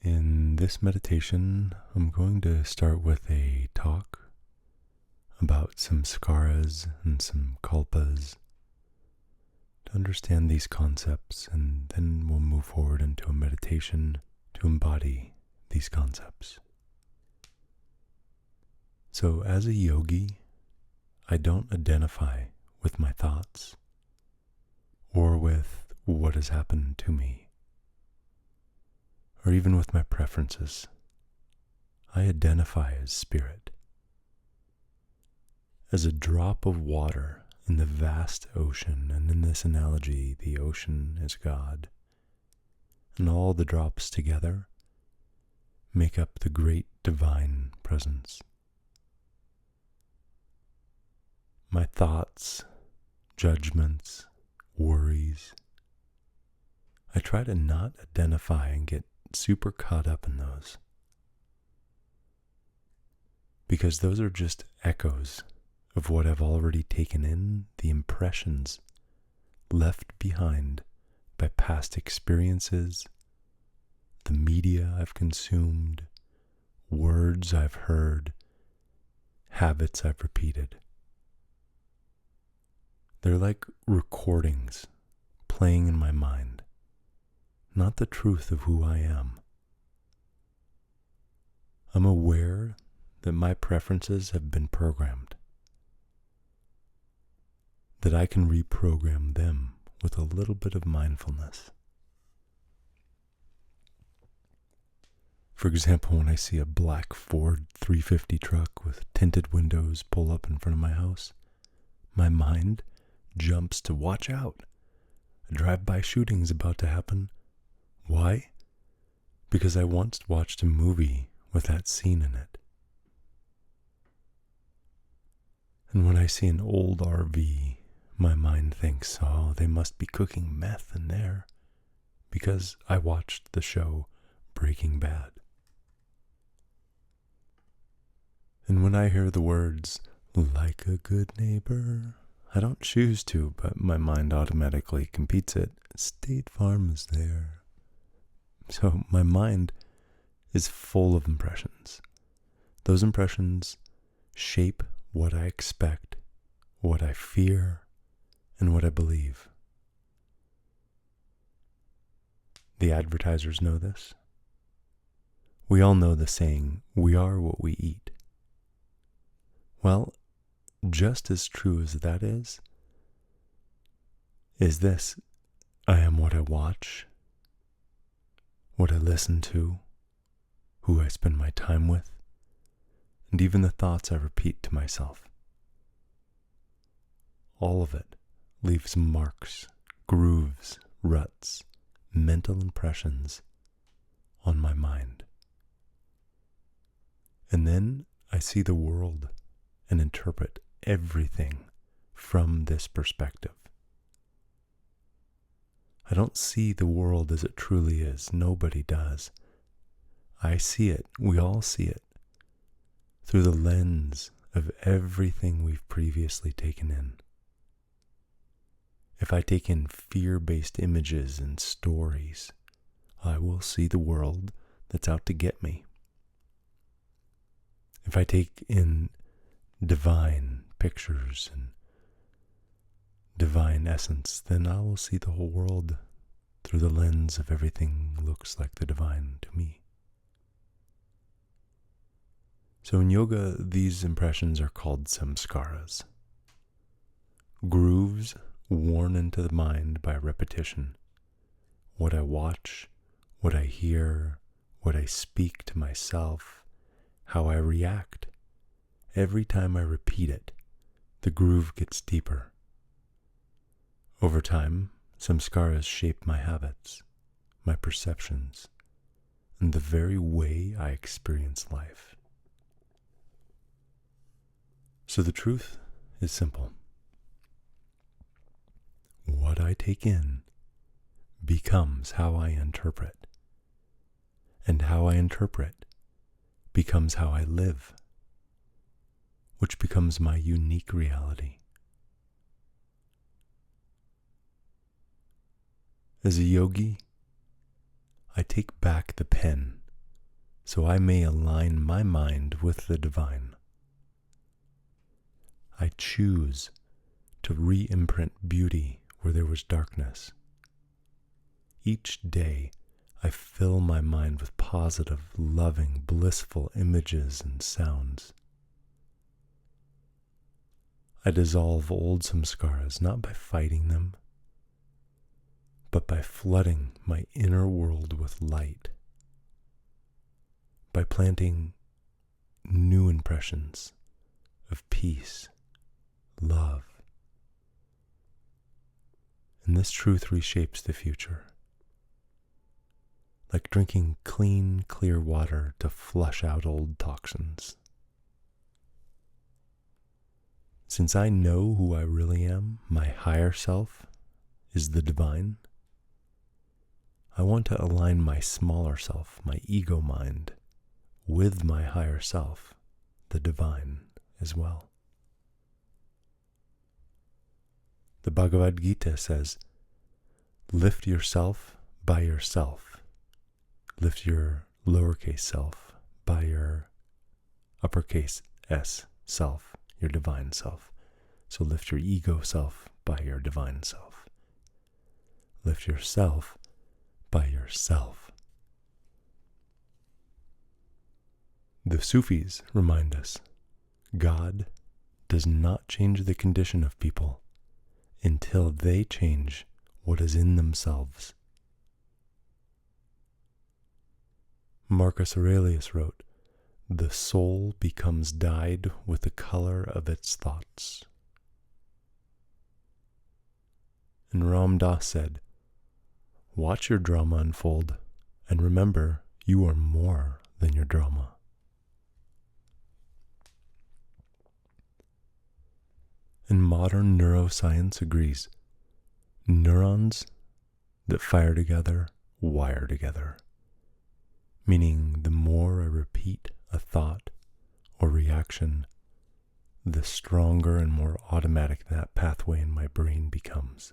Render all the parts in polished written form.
In this meditation, I'm going to start with a talk about samskaras and sankalpas to understand these concepts, and then we'll move forward into a meditation to embody these concepts. So as a yogi, I don't identify with my thoughts or with what has happened to me, or even with my preferences. I identify as spirit, as a drop of water in the vast ocean, and in this analogy, the ocean is God, and all the drops together make up the great divine presence. My thoughts, judgments, worries, I try to not identify and get super caught up in those, because those are just echoes of what I've already taken in, the impressions left behind by past experiences, the media I've consumed, words I've heard, habits I've repeated. They're like recordings playing in my mind, not the truth of who I am. I'm aware that my preferences have been programmed, that I can reprogram them with a little bit of mindfulness. For example, when I see a black Ford 350 truck with tinted windows pull up in front of my house, my mind jumps to watch out. A drive-by shooting's about to happen. Why? Because I once watched a movie with that scene in it. And when I see an old RV, my mind thinks, oh, they must be cooking meth in there, because I watched the show Breaking Bad. And when I hear the words, like a good neighbor, I don't choose to, but my mind automatically competes it. State Farm is there. So my mind is full of impressions. Those impressions shape what I expect, what I fear, and what I believe. The advertisers know this. We all know the saying, we are what we eat. Well, just as true as that is this, I am what I watch, what I listen to, who I spend my time with, and even the thoughts I repeat to myself. All of it leaves marks, grooves, ruts, mental impressions on my mind. And then I see the world and interpret everything from this perspective. I don't see the world as it truly is. Nobody does. I see it, we all see it, through the lens of everything we've previously taken in. If I take in fear-based images and stories, I will see the world that's out to get me. If I take in divine pictures and divine essence, then I will see the whole world through the lens of everything looks like the divine to me. So in yoga, these impressions are called samskaras, grooves worn into the mind by repetition. What I watch, what I hear, what I speak to myself, how I react. Every time I repeat it, the groove gets deeper. Over time, samskaras shape my habits, my perceptions, and the very way I experience life. So the truth is simple. What I take in becomes how I interpret, and how I interpret becomes how I live, which becomes my unique reality. As a yogi, I take back the pen so I may align my mind with the divine. I choose to re-imprint beauty where there was darkness. Each day, I fill my mind with positive, loving, blissful images and sounds. I dissolve old samskaras not by fighting them, but by flooding my inner world with light, by planting new impressions of peace, love. And this truth reshapes the future, like drinking clean, clear water to flush out old toxins. Since I know who I really am, my higher self is the divine, I want to align my smaller self, my ego mind, with my higher self, the divine, as well. The Bhagavad Gita says, lift yourself by yourself. Lift your lowercase self by your uppercase S self, your divine self. So lift your ego self by your divine self. Lift yourself by yourself. The Sufis remind us, God does not change the condition of people until they change what is in themselves. Marcus Aurelius wrote, the soul becomes dyed with the color of its thoughts. And Ram Dass said, watch your drama unfold, and remember, you are more than your drama. And modern neuroscience agrees. Neurons that fire together wire together. Meaning the more I repeat a thought or reaction, the stronger and more automatic that pathway in my brain becomes.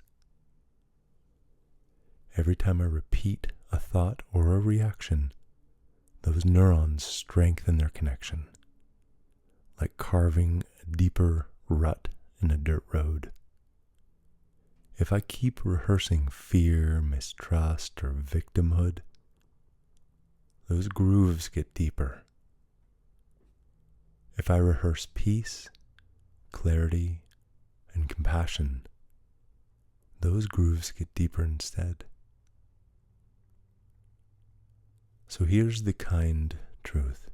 Every time I repeat a thought or a reaction, those neurons strengthen their connection, like carving a deeper rut in a dirt road. If I keep rehearsing fear, mistrust, or victimhood, those grooves get deeper. If I rehearse peace, clarity, and compassion, those grooves get deeper instead. So here's the kind truth.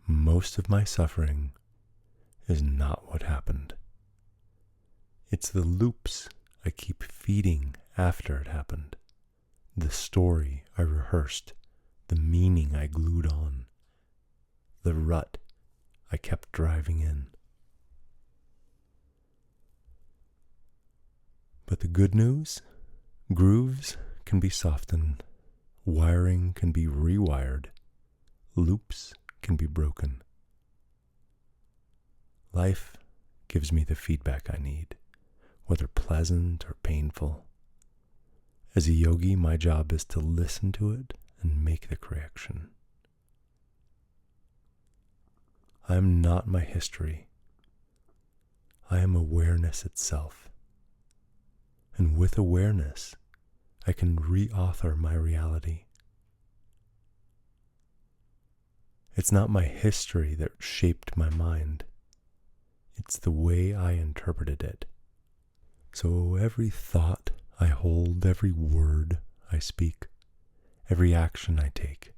Most of my suffering is not what happened. It's the loops I keep feeding after it happened, the story I rehearsed, the meaning I glued on, the rut I kept driving in. But the good news, grooves can be softened, wiring can be rewired, loops can be broken. Life gives me the feedback I need, whether pleasant or painful. As a yogi, my job is to listen to it and make the correction. I am not my history. I am awareness itself. And with awareness, I can re-author my reality. It's not my history that shaped my mind. It's the way I interpreted it. So every thought I hold, every word I speak, every action I take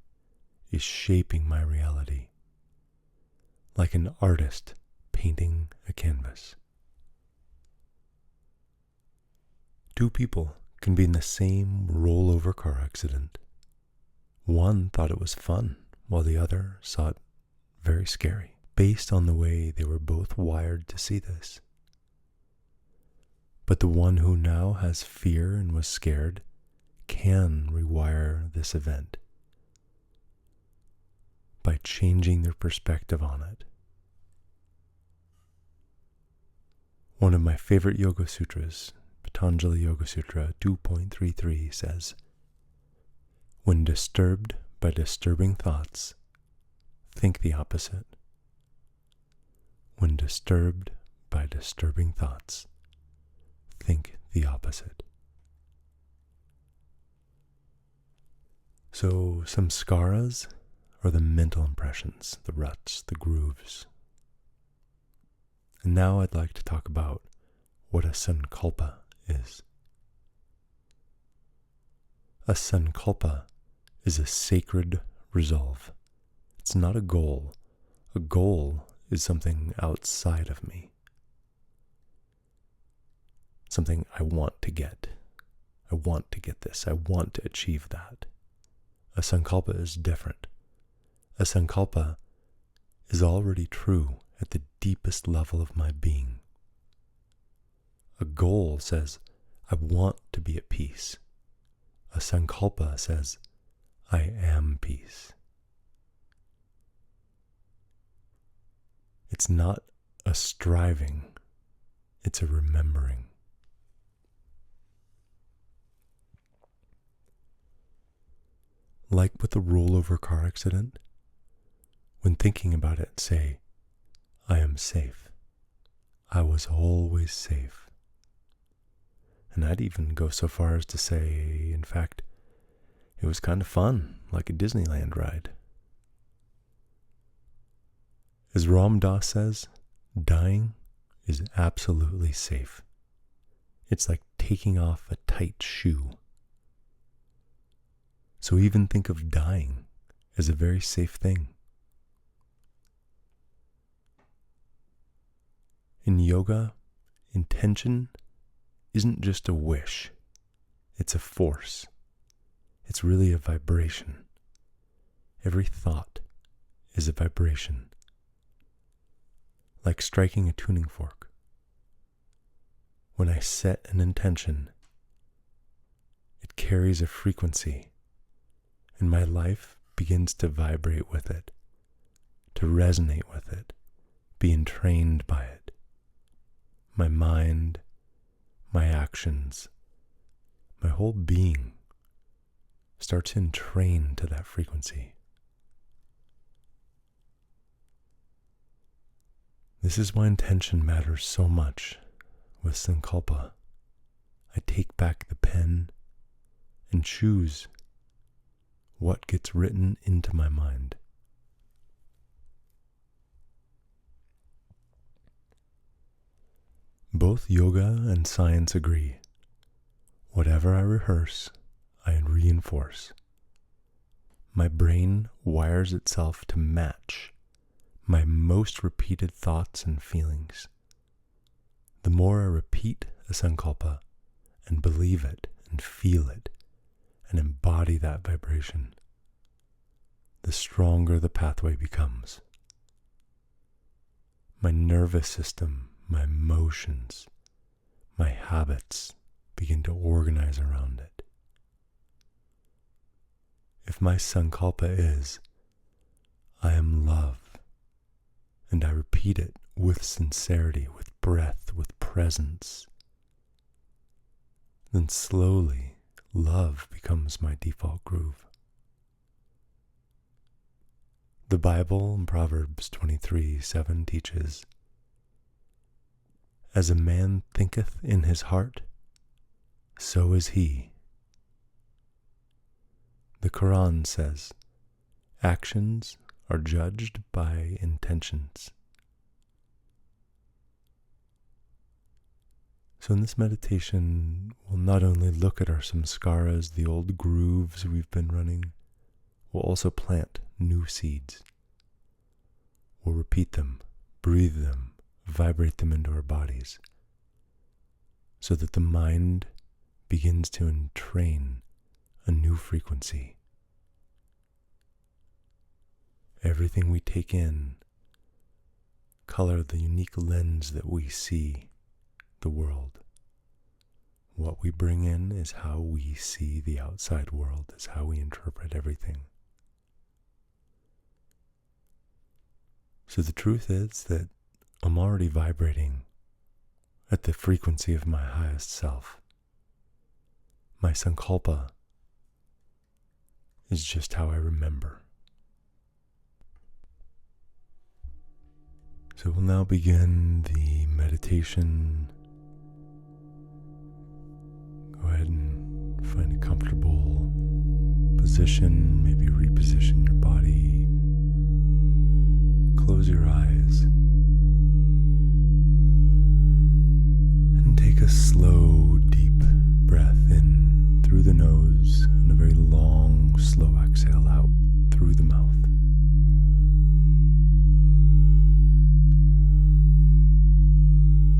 is shaping my reality, like an artist painting a canvas. Two people can be in the same rollover car accident. One thought it was fun, while the other saw it very scary, based on the way they were both wired to see this. But the one who now has fear and was scared can rewire this event by changing their perspective on it. One of my favorite Yoga Sutras, Patanjali Yoga Sutra 2.33 says, when disturbed by disturbing thoughts, think the opposite. When disturbed by disturbing thoughts, think the opposite. So, samskaras are the mental impressions, the ruts, the grooves. And now I'd like to talk about what a sankalpa is. A sankalpa is a sacred resolve. It's not a goal. A goal is something outside of me. Something I want to get. I want to get this. I want to achieve that. A sankalpa is different. A sankalpa is already true at the deepest level of my being. A goal says, I want to be at peace. A sankalpa says, I am peace. It's not a striving, it's a remembering. Like with a rollover car accident, when thinking about it, say, I am safe. I was always safe. And I'd even go so far as to say, in fact, it was kind of fun, like a Disneyland ride. As Ram Dass says, dying is absolutely safe. It's like taking off a tight shoe. So even think of dying as a very safe thing. In yoga, intention isn't just a wish, it's a force. It's really a vibration. Every thought is a vibration. Like striking a tuning fork. When I set an intention, it carries a frequency, and my life begins to vibrate with it, to resonate with it, be entrained by it. My mind, my actions, my whole being starts to entrain to that frequency. This is why intention matters so much with sankalpa. I take back the pen and choose what gets written into my mind. Both yoga and science agree. Whatever I rehearse, I reinforce. My brain wires itself to match my most repeated thoughts and feelings. The more I repeat a sankalpa and believe it and feel it and embody that vibration, the stronger the pathway becomes. My nervous system, my emotions, my habits begin to organize around it. If my sankalpa is, I am love, and I repeat it with sincerity, with breath, with presence, then slowly love becomes my default groove. The Bible in Proverbs 23:7 teaches, as a man thinketh in his heart, so is he. The Quran says, actions are judged by intentions. So in this meditation, we'll not only look at our samskaras, the old grooves we've been running, we'll also plant new seeds. We'll repeat them, breathe them, vibrate them into our bodies, so that the mind begins to entrain a new frequency. Everything we take in color the unique lens that we see the world. What we bring in is how we see the outside world, is how we interpret everything. So the truth is that I'm already vibrating at the frequency of my highest self. My sankalpa is just how I remember. So we'll now begin the meditation. Go ahead and find a comfortable position, maybe reposition your body. Close your eyes and take a slow, deep breath in through the nose and a very long, slow exhale out through the mouth.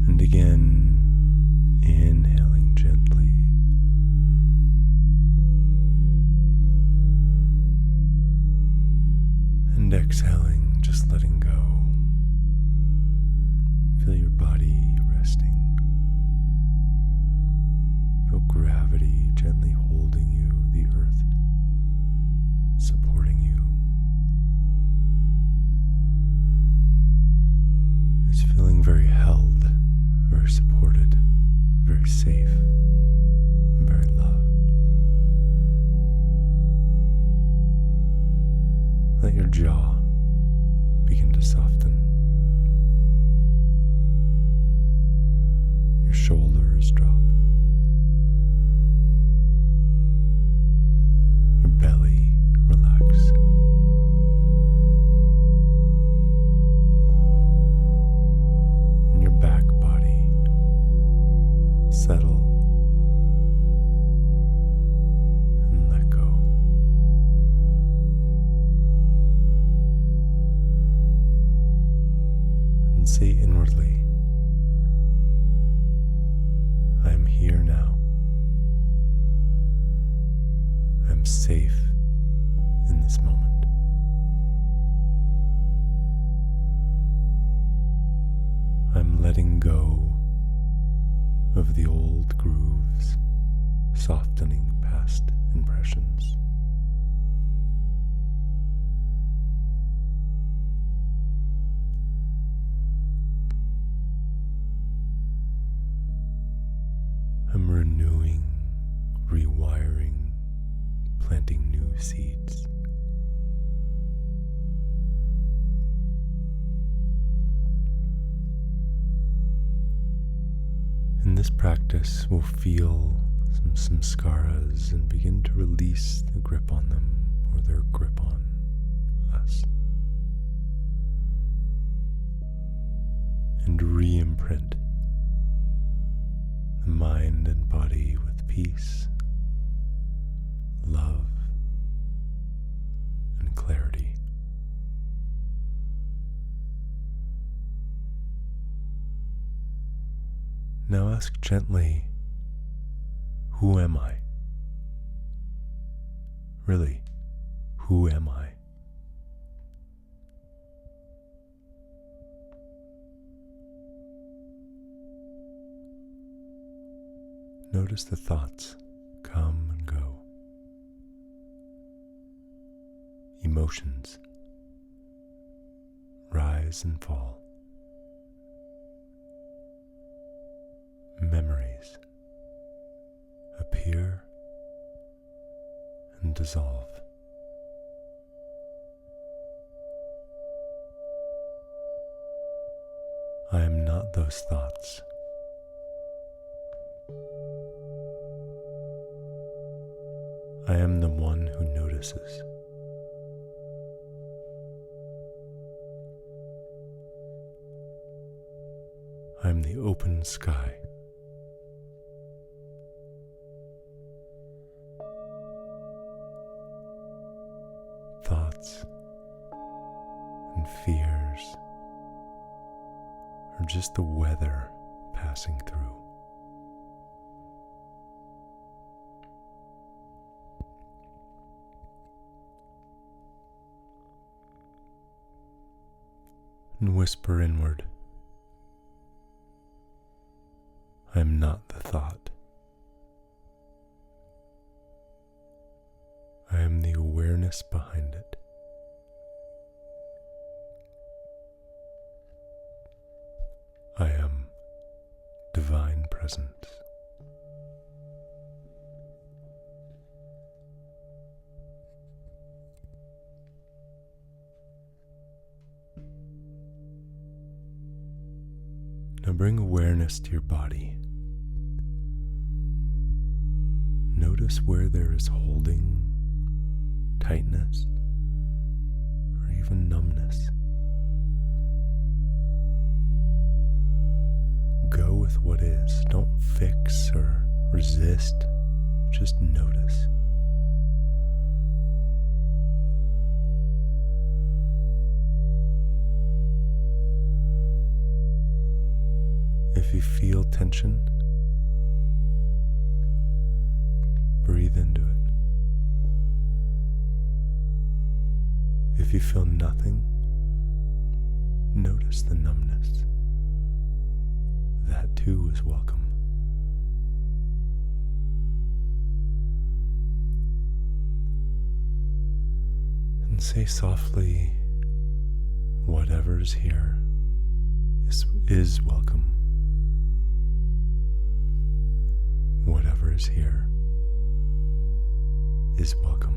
And again, inhaling gently. And exhaling, just letting go. Feel your body resting. Feel gravity gently holding you, the earth supporting you. It's feeling very held, very supported, very safe, very loved. Let your jaw begin to soften. Your shoulders drop. Your belly relax. And your back body settle and let go. And say inwardly, I am here now. I am safe in this moment. I'm letting go of the old grooves, softening past impressions. I'm renewing, rewiring, planting new seeds. In this practice, we'll feel some samskaras and begin to release the grip on them or their grip on us. And re-imprint the mind and body with peace, love, and clarity. Now ask gently, who am I? Really, who am I? Notice the thoughts come and go. Emotions rise and fall. Memories appear and dissolve. I am not those thoughts. I am the one who notices. I am the open sky. Thoughts and fears are just the weather passing through. And whisper inward, I am not the thought. I am the awareness behind it. I am divine presence. Now bring awareness to your body. Notice where there is holding, tightness, or even numbness. Go with what is. Don't fix or resist. Just notice. If you feel tension, breathe into it. If you feel nothing, notice the numbness. That too is welcome. And say softly, whatever's here is welcome. Whatever is here is welcome.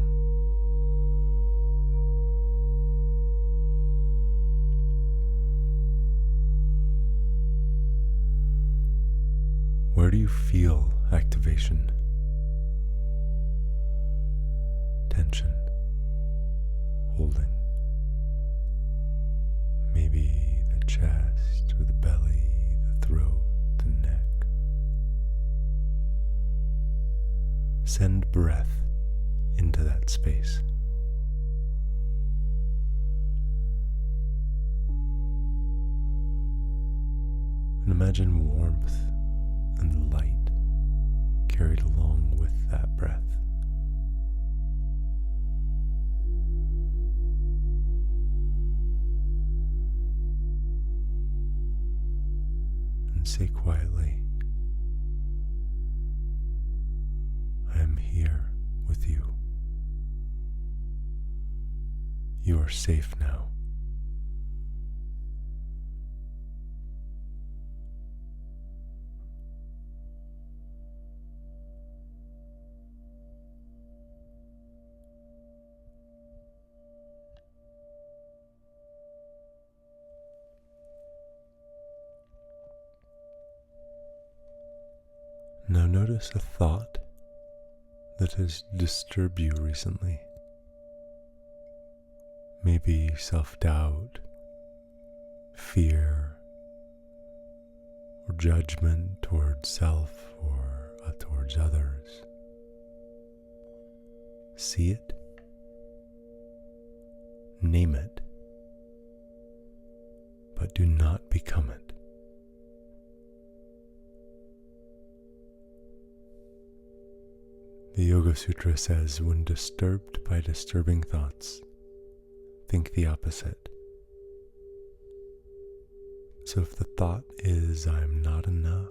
Where do you feel activation, tension, holding? Maybe the chest or the belly, the throat, the neck. Send breath into that space. And imagine warmth and light carried along with that breath. And say quietly, I am here with you. You are safe now. Now notice a thought that has disturbed you recently. Maybe self-doubt, fear, or judgment towards self or towards others. See it, name it, but do not become it. The Yoga Sutra says, when disturbed by disturbing thoughts, think the opposite. So if the thought is, I am not enough,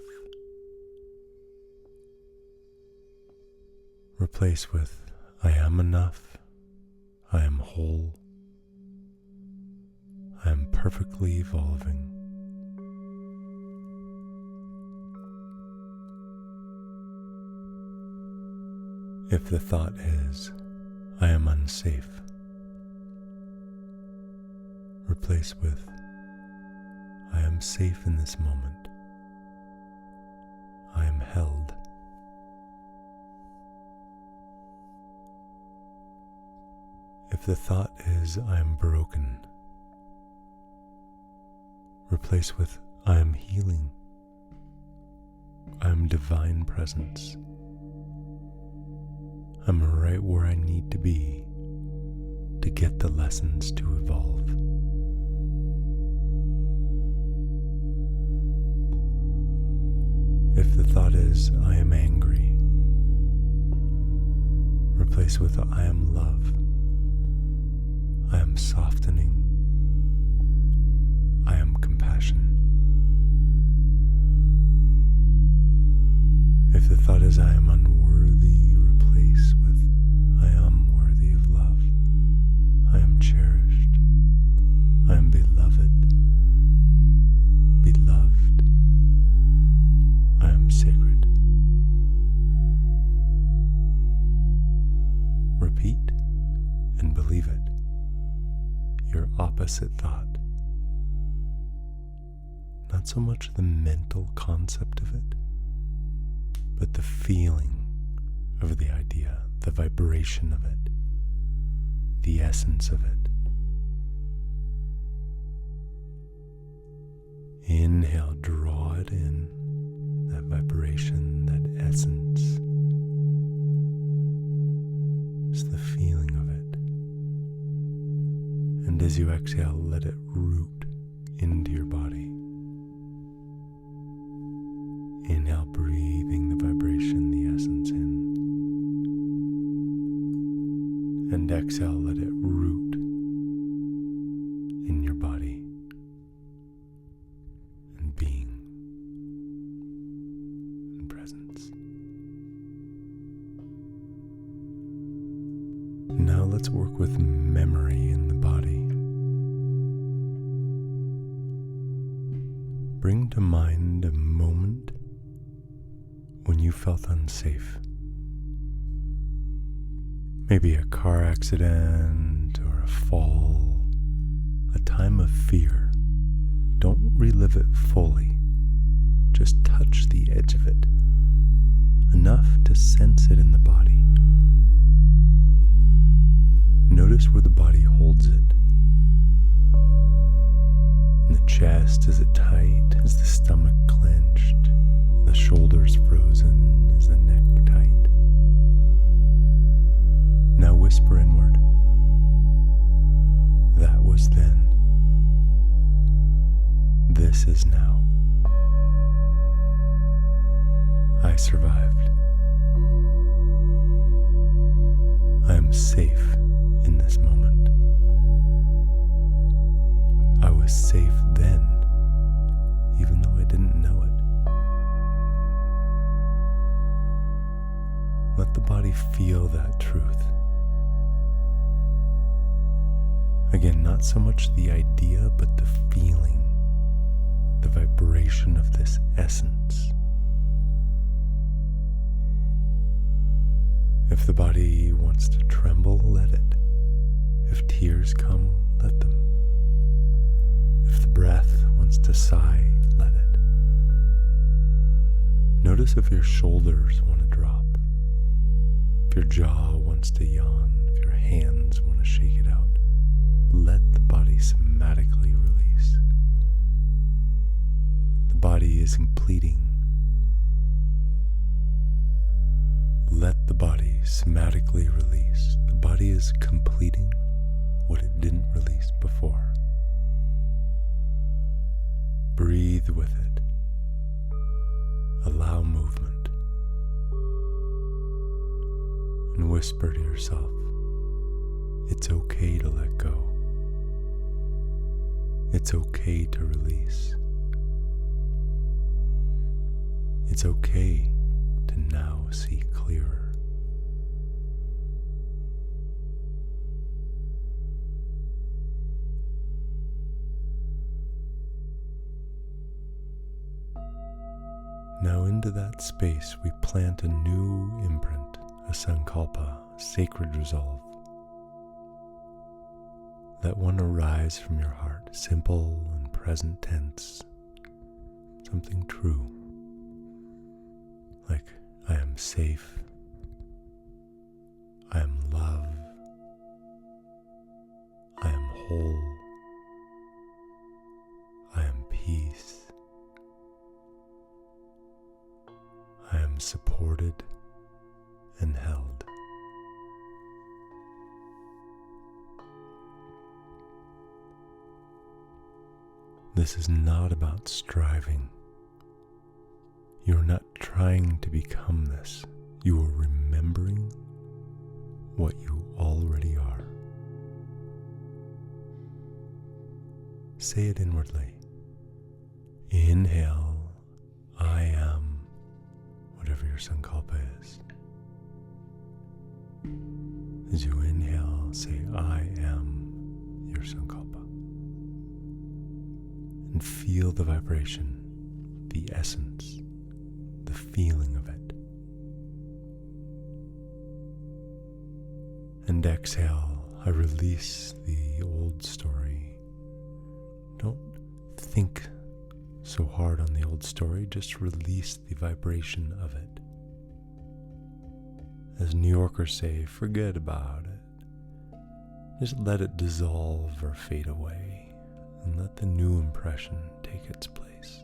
replace with, I am enough, I am whole, I am perfectly evolving. If the thought is, I am unsafe, replace with, I am safe in this moment. I am held. If the thought is, I am broken, replace with, I am healing. I am divine presence. I'm right where I need to be to get the lessons to evolve. If the thought is, I am angry, replace with, I am love. I am softening. I am compassion. If the thought is, I am unworthy, replace with, I am worthy of love. I am cherished. I am beloved. Beloved. I am sacred. Repeat and believe it. Your opposite thought. Now not so much the mental concept of it, but the feeling of the idea, the vibration of it, the essence of it. Inhale, draw it in, that vibration, that essence. Just the feeling of it. And as you exhale, let it root into your body. Inhale, breathing the vibration, the essence in. And exhale, let it root in your body and being and presence. Now let's work with memory in the body. Bring to mind a moment when you felt unsafe. Maybe a car accident or a fall, a time of fear. Don't relive it fully. Just touch the edge of it, enough to sense it in the body. Notice where the body holds it. In the chest, is it tight? Is the stomach clenched? The shoulders frozen? Is the neck tight? Now whisper inward. That was then. This is now. I survived. I am safe in this moment. I was safe then, even though I didn't know it. Let the body feel that truth. Again, not so much the idea, but the feeling, the vibration of this essence. If the body wants to tremble, let it. If tears come, let them. If the breath wants to sigh, let it. Notice if your shoulders want to drop, if your jaw wants to yawn, if your hands want to shake it out. Let the body somatically release. The body is completing. Let the body somatically release. The body is completing what it didn't release before. Breathe with it. Allow movement. And whisper to yourself, it's okay to let go. It's okay to release. It's okay to now see clearer. Now into that space we plant a new imprint, a sankalpa, a sacred resolve. Let one arise from your heart, simple and present tense, something true, like I am safe, I am love, I am whole, I am peace, I am supported and held. This is not about striving. You are not trying to become this. You are remembering what you already are. Say it inwardly. Inhale, I am, whatever your sankalpa is. As you inhale, say, I am your sankalpa. And feel the vibration, the essence, the feeling of it. And exhale, I release the old story. Don't think so hard on the old story, just release the vibration of it. As New Yorkers say, forget about it. Just let it dissolve or fade away, and let the new impression take its place.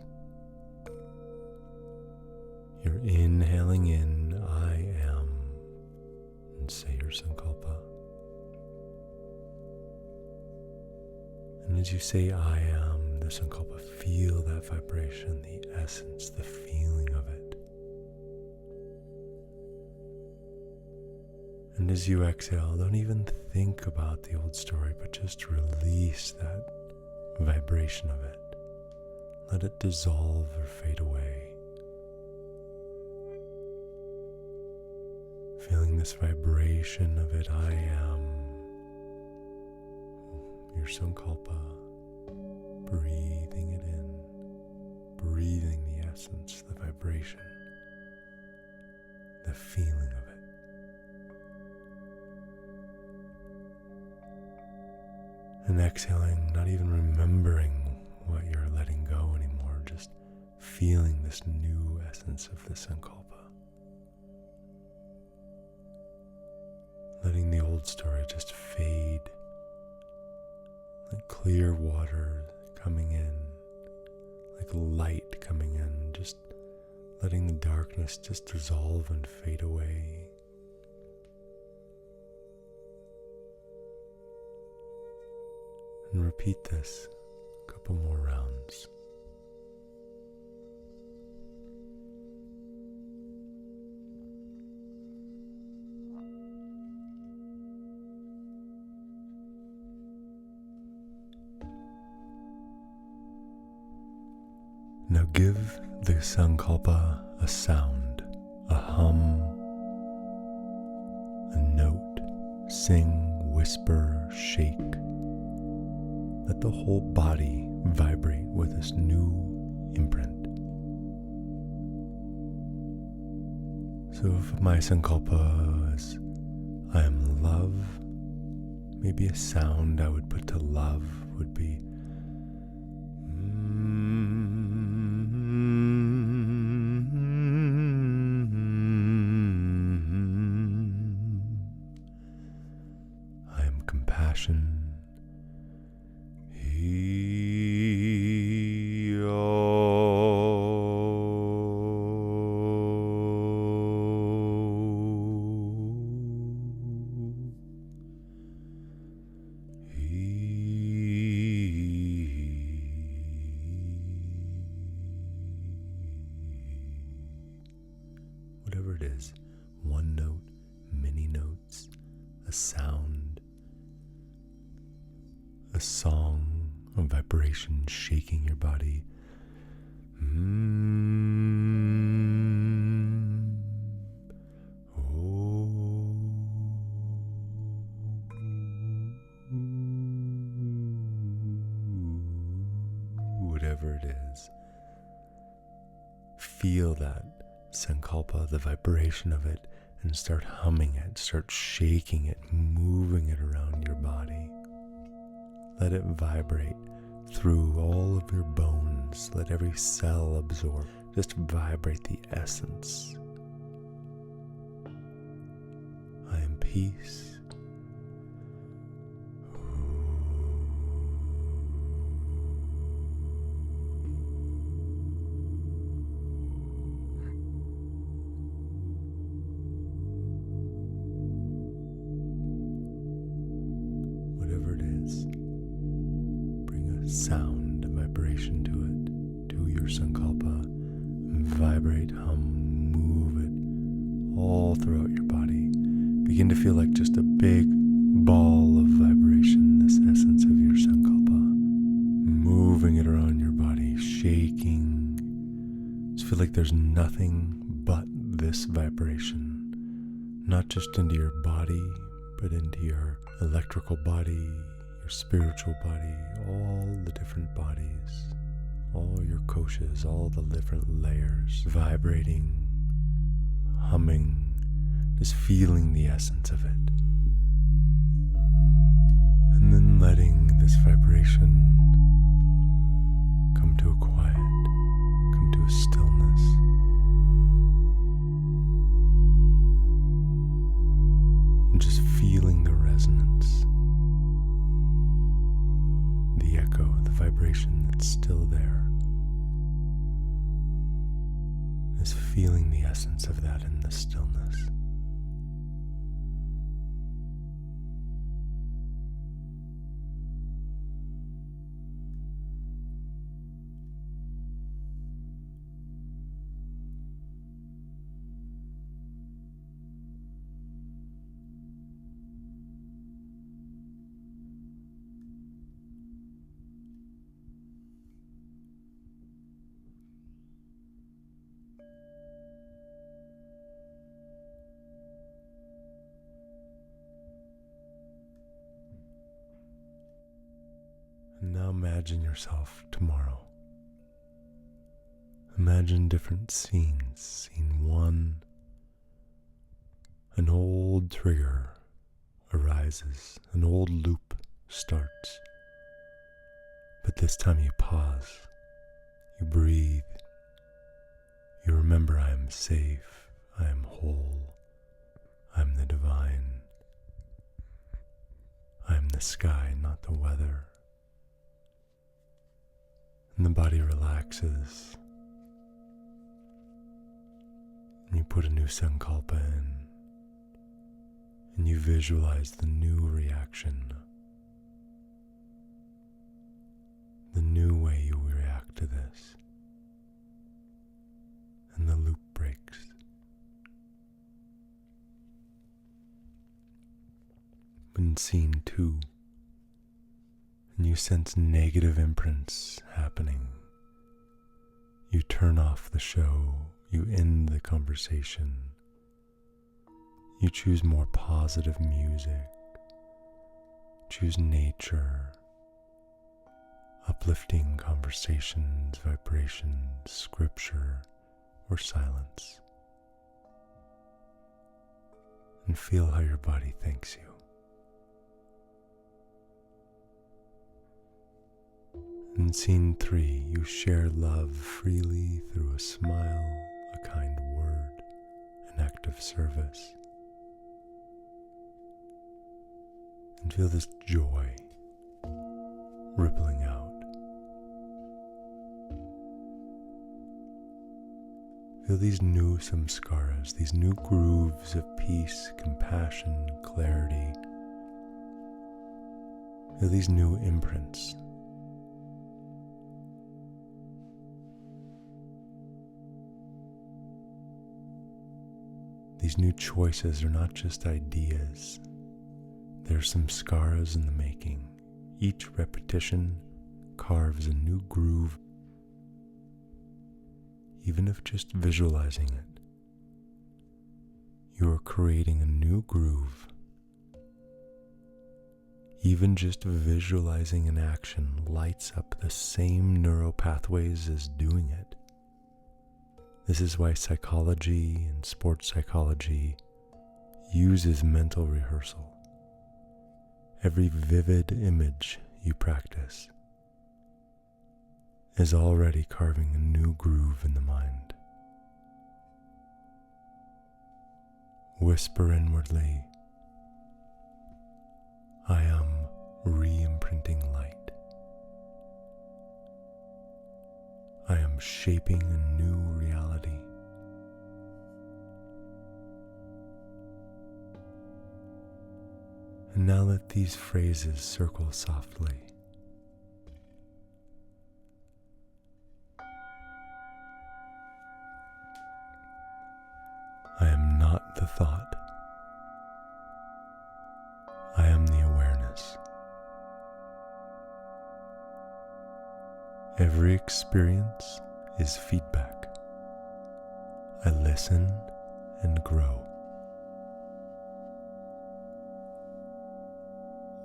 You're inhaling in, I am, and say your sankalpa. And as you say, I am, the sankalpa, feel that vibration, the essence, the feeling of it. And as you exhale, don't even think about the old story, but just release that vibration of it. Let it dissolve or fade away. Feeling this vibration of it, I am, your sankalpa, breathing it in, breathing the essence, the vibration, the feeling of it. And exhaling, not even remembering what you're letting go anymore, just feeling this new essence of the sankalpa. Letting the old story just fade, like clear water coming in, like light coming in, just letting the darkness just dissolve and fade away. And repeat this a couple more rounds. Now give the sankalpa a sound, a hum, a note, sing, whisper, shake. Let the whole body vibrate with this new imprint. So if my sankalpa is I am love, maybe a sound I would put to love would be I am compassion. Whatever it is, one note, many notes, a sound, a song, a vibration shaking your body. Whatever it is, feel that sankalpa, the vibration of it, and start humming it, start shaking it, moving it around your body. Let it vibrate through all of your bones. Let every cell absorb. Just vibrate the essence. I am peace. Sound, a vibration to it, to your sankalpa. Vibrate, hum, move it all throughout your body. Begin to feel like just a big ball of vibration, this essence of your sankalpa. Moving it around your body, shaking. Just feel like there's nothing but this vibration, not just into your body, but into your electrical body, your spiritual body, all the different bodies, all your koshas, all the different layers, vibrating, humming, just feeling the essence of it. And then letting this vibration come to a quiet. Now imagine yourself tomorrow. Imagine different scenes. Scene 1, an old trigger arises, an old loop starts. But this time you pause, you breathe, you remember I am safe, I am whole, I am the divine, I am the sky, not the weather. And the body relaxes. And you put a new sankalpa in, and you visualize the new reaction, the new way you react to this, and the loop breaks. In scene 2, and you sense negative imprints happening, you turn off the show, you end the conversation, you choose more positive music, choose nature, uplifting conversations, vibrations, scripture, or silence, and feel how your body thanks you. In scene 3, you share love freely through a smile, a kind word, an act of service. And feel this joy rippling out. Feel these new samskaras, these new grooves of peace, compassion, clarity. Feel these new imprints. These new choices are not just ideas. They're samskaras in the making. Each repetition carves a new groove, even if just visualizing it. You are creating a new groove. Even just visualizing an action lights up the same neural pathways as doing it. This is why psychology and sports psychology uses mental rehearsal. Every vivid image you practice is already carving a new groove in the mind. Whisper inwardly, I am re-imprinting light. I am shaping a new reality. And now let these phrases circle softly. I am not the thought. I am the awareness. Every experience is feedback. I listen and grow.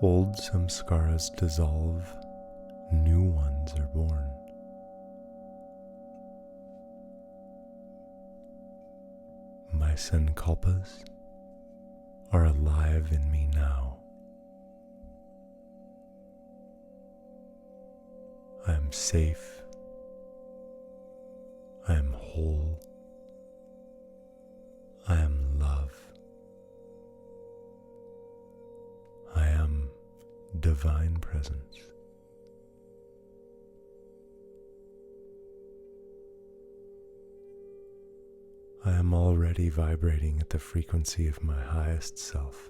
Old samskaras dissolve, new ones are born. My sankalpas are alive in me now. I am safe. I am whole. I am love. I am divine presence. I am already vibrating at the frequency of my highest self.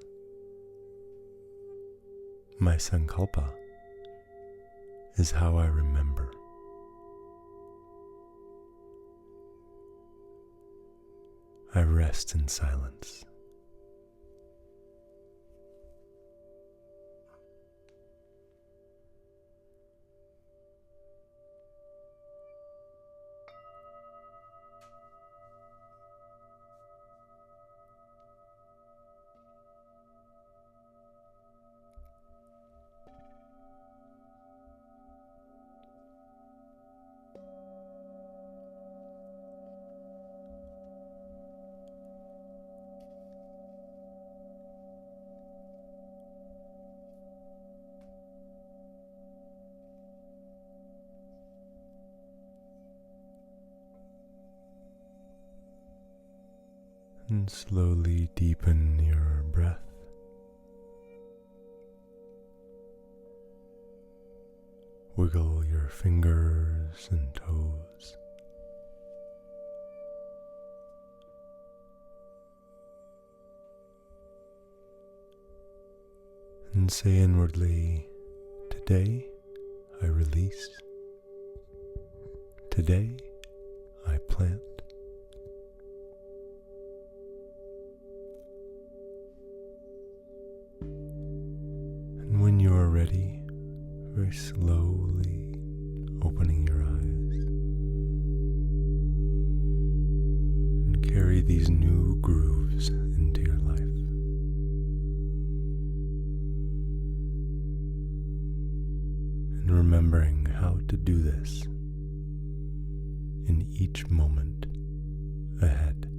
My sankalpa is how I remember. I rest in silence. And slowly deepen your breath. Wiggle your fingers and toes. And say inwardly, today I release. Today I plant. And when you are ready, very slowly opening your eyes and carry these new grooves into your life. And remembering how to do this in each moment ahead.